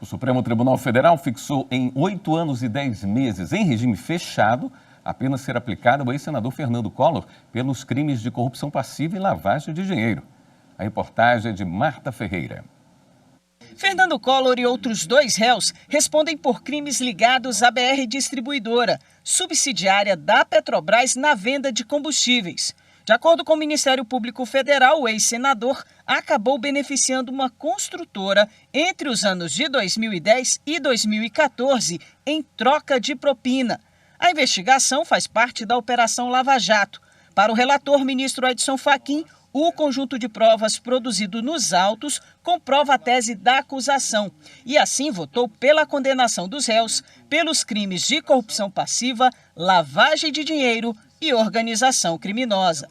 O Supremo Tribunal Federal fixou em 8 anos e 10 meses, em regime fechado, a pena ser aplicada ao ex-senador Fernando Collor pelos crimes de corrupção passiva e lavagem de dinheiro. A reportagem é de Marta Ferreira. Fernando Collor e outros 2 réus respondem por crimes ligados à BR Distribuidora, subsidiária da Petrobras na venda de combustíveis. De acordo com o Ministério Público Federal, o ex-senador acabou beneficiando uma construtora entre os anos de 2010 e 2014 em troca de propina. A investigação faz parte da Operação Lava Jato. Para o relator, ministro Edson Fachin, o conjunto de provas produzido nos autos comprova a tese da acusação e assim votou pela condenação dos réus pelos crimes de corrupção passiva, lavagem de dinheiro e organização criminosa.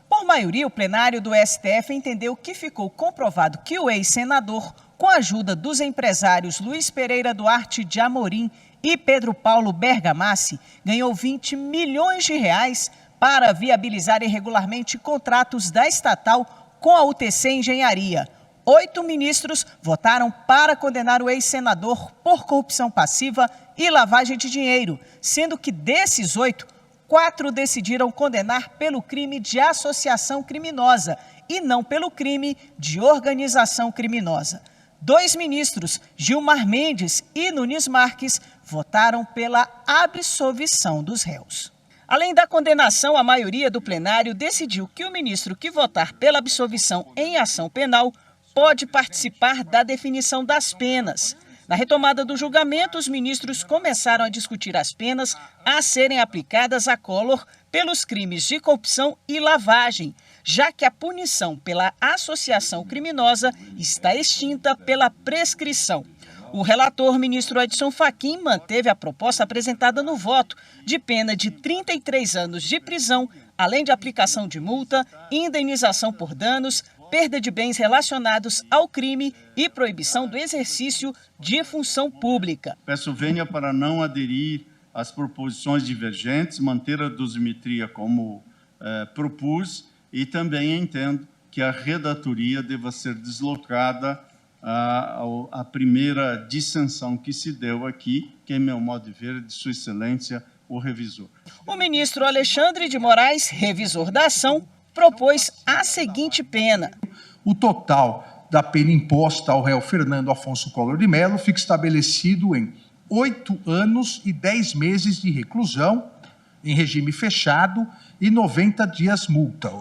Por maioria, o plenário do STF entendeu que ficou comprovado que o ex-senador, com a ajuda dos empresários Luiz Pereira Duarte de Amorim e Pedro Paulo Bergamassi, ganhou 20 milhões de reais para viabilizar irregularmente contratos da estatal com a UTC Engenharia. 8 ministros votaram para condenar o ex-senador por corrupção passiva e lavagem de dinheiro, sendo que desses 8, 4 decidiram condenar pelo crime de associação criminosa e não pelo crime de organização criminosa. 2 ministros, Gilmar Mendes e Nunes Marques, votaram pela absolvição dos réus. Além da condenação, a maioria do plenário decidiu que o ministro que votar pela absolvição em ação penal pode participar da definição das penas. Na retomada do julgamento, os ministros começaram a discutir as penas a serem aplicadas a Collor pelos crimes de corrupção e lavagem, já que a punição pela associação criminosa está extinta pela prescrição. O relator, ministro Edson Fachin, manteve a proposta apresentada no voto de pena de 33 anos de prisão, além de aplicação de multa, indenização por danos, perda de bens relacionados ao crime e proibição do exercício de função pública. Peço vênia para não aderir às proposições divergentes, manter a dosimetria como propus e também entendo que a redatoria deva ser deslocada à primeira dissensão que se deu aqui, que, em meu modo de ver, de Sua Excelência, o revisor. O ministro Alexandre de Moraes, revisor da ação, propôs a seguinte pena. O total da pena imposta ao réu Fernando Afonso Collor de Mello fica estabelecido em 8 anos e 10 meses de reclusão, em regime fechado, e 90 dias multa.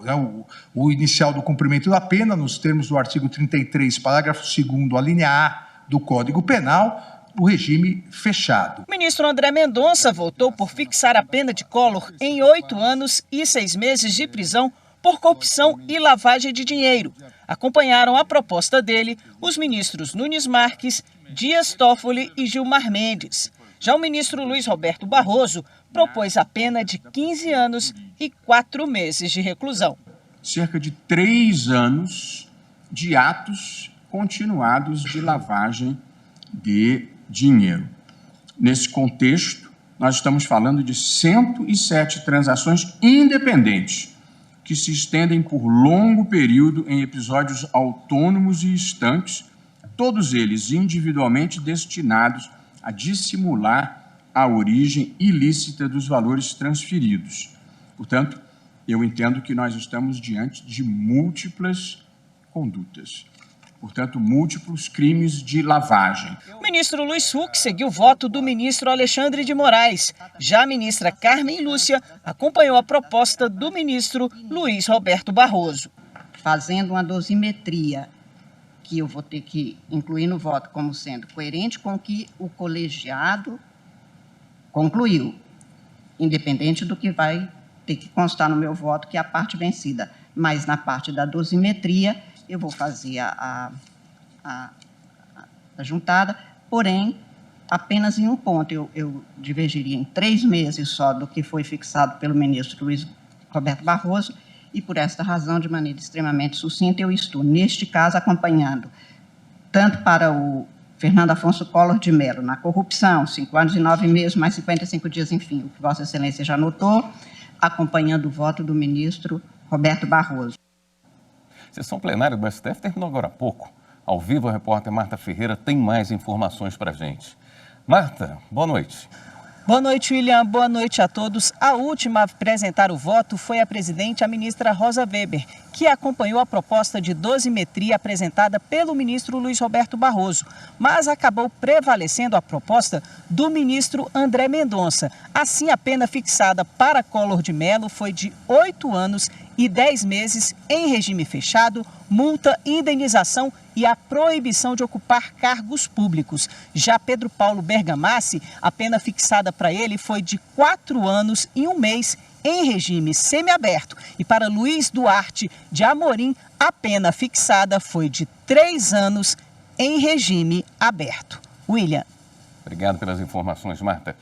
O inicial do cumprimento da pena, nos termos do artigo 33, parágrafo 2º, a linha A do Código Penal, o regime fechado. O ministro André Mendonça votou por fixar a pena de Collor em 8 anos e 6 meses de prisão por corrupção e lavagem de dinheiro. Acompanharam a proposta dele os ministros Nunes Marques, Dias Toffoli e Gilmar Mendes. Já o ministro Luiz Roberto Barroso propôs a pena de 15 anos e 4 meses de reclusão. Cerca de 3 anos de atos continuados de lavagem de dinheiro. Nesse contexto, nós estamos falando de 107 transações independentes, que se estendem por longo período em episódios autônomos e estanques, todos eles individualmente destinados a dissimular a origem ilícita dos valores transferidos. Portanto, eu entendo que nós estamos diante de múltiplas condutas. Portanto, múltiplos crimes de lavagem. O ministro Luiz Fux seguiu o voto do ministro Alexandre de Moraes. Já a ministra Carmen Lúcia acompanhou a proposta do ministro Luiz Roberto Barroso. Fazendo uma dosimetria, que eu vou ter que incluir no voto como sendo coerente com o que o colegiado concluiu, independente do que vai ter que constar no meu voto, que é a parte vencida. Mas na parte da dosimetria, eu vou fazer a juntada, porém, apenas em um ponto. Eu divergiria em 3 meses só do que foi fixado pelo ministro Luiz Roberto Barroso, e por esta razão, de maneira extremamente sucinta, eu estou, neste caso, acompanhando tanto para o Fernando Afonso Collor de Mello, na corrupção, 5 anos e 9 meses, mais 55 dias, enfim, o que Vossa Excelência já notou, acompanhando o voto do ministro Roberto Barroso. A sessão plenária do STF terminou agora há pouco. Ao vivo, a repórter Marta Ferreira tem mais informações para a gente. Marta, boa noite. Boa noite, William. Boa noite a todos. A última a apresentar o voto foi a presidente, a ministra Rosa Weber, que acompanhou a proposta de dosimetria apresentada pelo ministro Luiz Roberto Barroso, mas acabou prevalecendo a proposta do ministro André Mendonça. Assim, a pena fixada para Collor de Mello foi de 8 anos e 10 meses em regime fechado, multa, indenização e a proibição de ocupar cargos públicos. Já Pedro Paulo Bergamassi, a pena fixada para ele foi de 4 anos e 1 mês em regime semiaberto. E para Luiz Duarte de Amorim, a pena fixada foi de 3 anos em regime aberto. William. Obrigado pelas informações, Marta.